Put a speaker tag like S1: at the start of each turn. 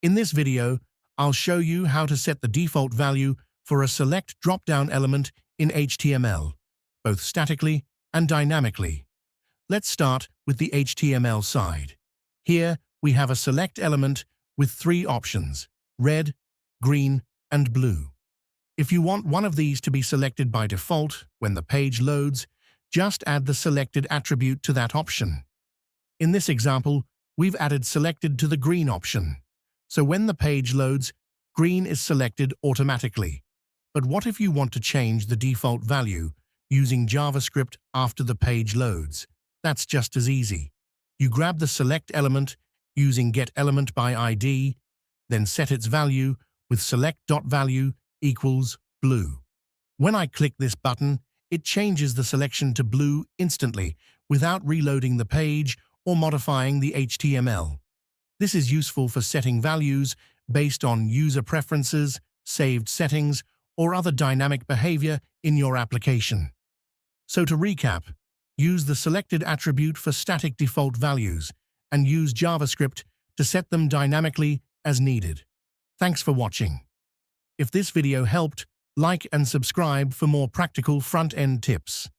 S1: In this video, I'll show you how to set the default value for a select drop-down element in HTML, both statically and dynamically. Let's start with the HTML side. Here, we have a select element with three options: red, green, and blue. If you want one of these to be selected by default when the page loads, just add the selected attribute to that option. In this example, we've added selected to the green option. So when the page loads, green is selected automatically. But what if you want to change the default value using JavaScript after the page loads? That's just as easy. You grab the select element using getElementById, then set its value with select.value equals blue. When I click this button, it changes the selection to blue instantly without reloading the page or modifying the HTML. This is useful for setting values based on user preferences, saved settings, or other dynamic behavior in your application. So to recap, use the selected attribute for static default values and use JavaScript to set them dynamically as needed. Thanks for watching. If this video helped, like and subscribe for more practical front-end tips.